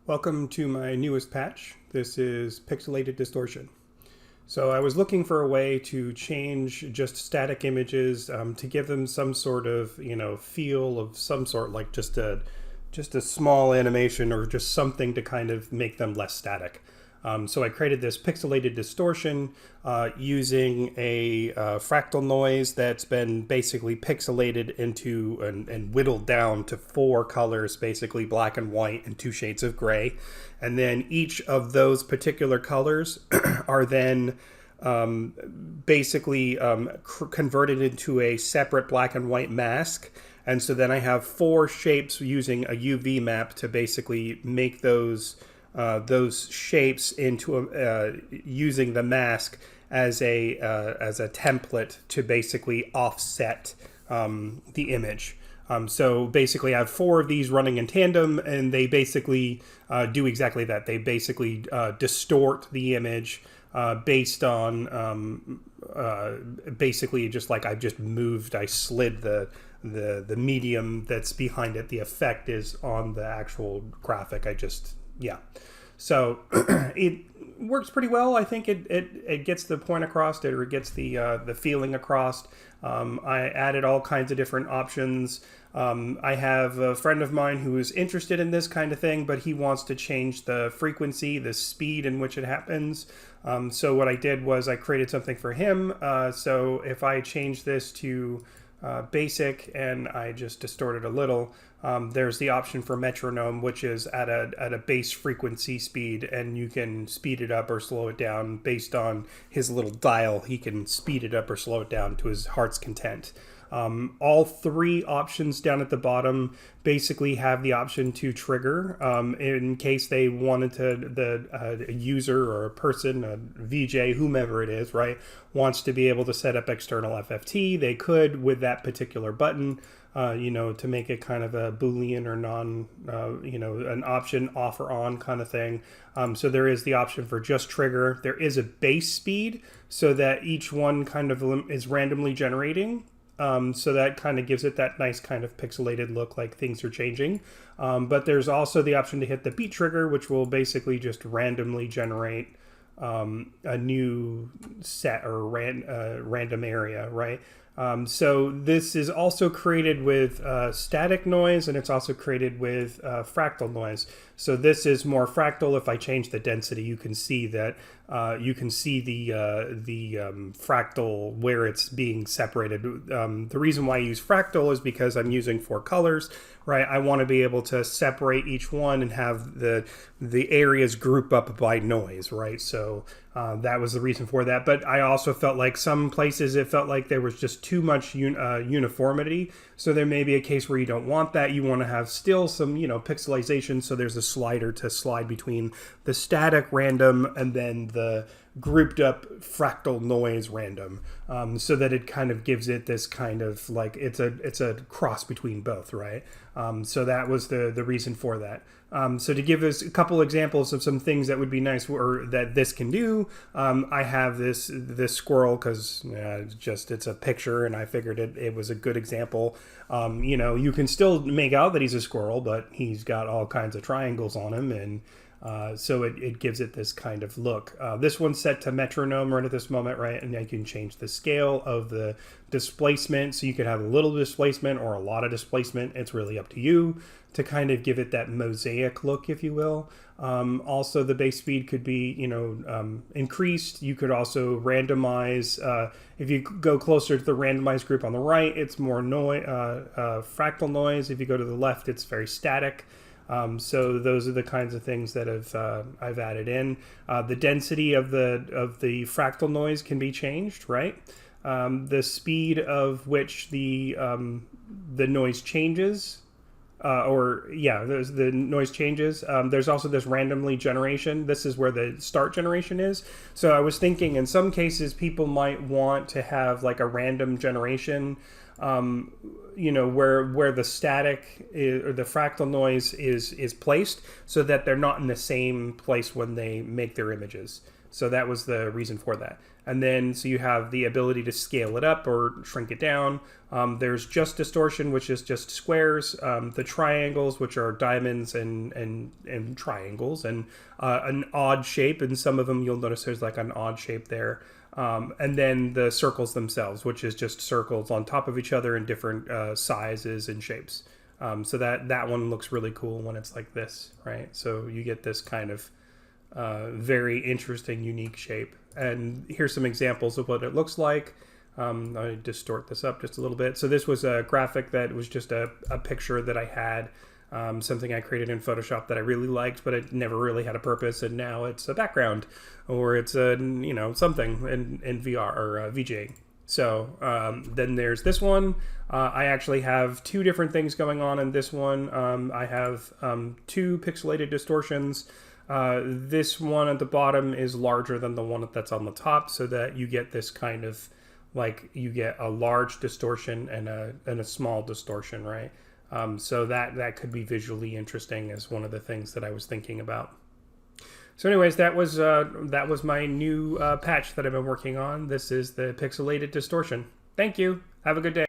Welcome to my newest patch. This is Pixelated Distortion. So I was looking for a way to change just static images to give them some sort of, feel of some sort, like just a small animation or just something to kind of make them less static. So I created this pixelated distortion using a fractal noise that's been basically pixelated into and whittled down to 4 colors, basically black and white and 2 shades of gray. And then each of those particular colors are then basically converted into a separate black and white mask. And so then I have 4 shapes using a UV map to basically make those shapes into using the mask as a template to basically offset the image. So basically, I have 4 of these running in tandem, and they basically do exactly that. They basically distort the image based on basically just like I slid the medium that's behind it. The effect is on the actual graphic. Yeah. So it works pretty well. I think it gets the point across, or it gets the feeling across. I added all kinds of different options. I have a friend of mine who is interested in this kind of thing, but he wants to change the frequency, the speed in which it happens. So what I did was I created something for him. So if I change this to basic and I just distort it a little, there's the option for metronome, which is at a base frequency speed, and you can speed it up or slow it down based on his little dial. He can speed it up or slow it down to his heart's content. All 3 options down at the bottom basically have the option to trigger in case they wanted a user or a person, a VJ, whomever it is, right, wants to be able to set up external FFT. They could with that particular button, to make it kind of a Boolean or an option off or on kind of thing. So there is the option for just trigger. There is a base speed so that each one kind of is randomly generating. So that kind of gives it that nice kind of pixelated look, like things are changing. But there's also the option to hit the beat trigger, which will basically just randomly generate a new set or random area, right? So this is also created with static noise, and it's also created with fractal noise. So this is more fractal. If I change the density, you can see that you can see the fractal where it's being separated. The reason why I use fractal is because I'm using 4 colors, right? I want to be able to separate each one and have the areas group up by noise, right? So that was the reason for that. But I also felt like some places it felt like there was just too much uniformity. So there may be a case where you don't want that. You want to have still some, pixelization. So there's a slider to slide between the static random and then the grouped up fractal noise random, so that it kind of gives it this kind of like it's a cross between both, right? So that was the reason for that. So to give us a couple examples of some things that would be nice or that this can do, I have this squirrel because it's a picture and I figured it was a good example. You can still make out that he's a squirrel, but he's got all kinds of triangles on him, and so it gives it this kind of look. This one's set to metronome right at this moment, right? And I can change the scale of the displacement. So you could have a little displacement or a lot of displacement. It's really up to you to kind of give it that mosaic look, if you will. Also, the base speed could be, increased. You could also randomize. If you go closer to the randomized group on the right, it's more fractal noise. If you go to the left, it's very static. So those are the kinds of things that I've added in. The density of the fractal noise can be changed, right? The speed of which the noise changes, the noise changes. There's also this randomly generation. This is where the start generation is. So I was thinking in some cases people might want to have like a random generation, where the static or the fractal noise is placed, so that they're not in the same place when they make their images. So that was the reason for that. And then, so you have the ability to scale it up or shrink it down. There's just distortion, which is just squares. The triangles, which are diamonds and triangles, and an odd shape. And some of them, you'll notice there's like an odd shape there. And then the circles themselves, which is just circles on top of each other in different sizes and shapes. So that one looks really cool when it's like this, right? So you get this kind of very interesting, unique shape. And here's some examples of what it looks like. I distort this up just a little bit. So this was a graphic that was just a picture that I had, something I created in Photoshop that I really liked, but it never really had a purpose, and now it's a background, or it's a, something in VR or VJ. So then there's this one. I actually have two different things going on in this one. I have two pixelated distortions. This one at the bottom is larger than the one that's on the top, so that you get this kind of, like, you get a large distortion and a small distortion, right? So that could be visually interesting as one of the things that I was thinking about. So anyways, that was my new patch that I've been working on. This is the Pixelated Distortion. Thank you. Have a good day.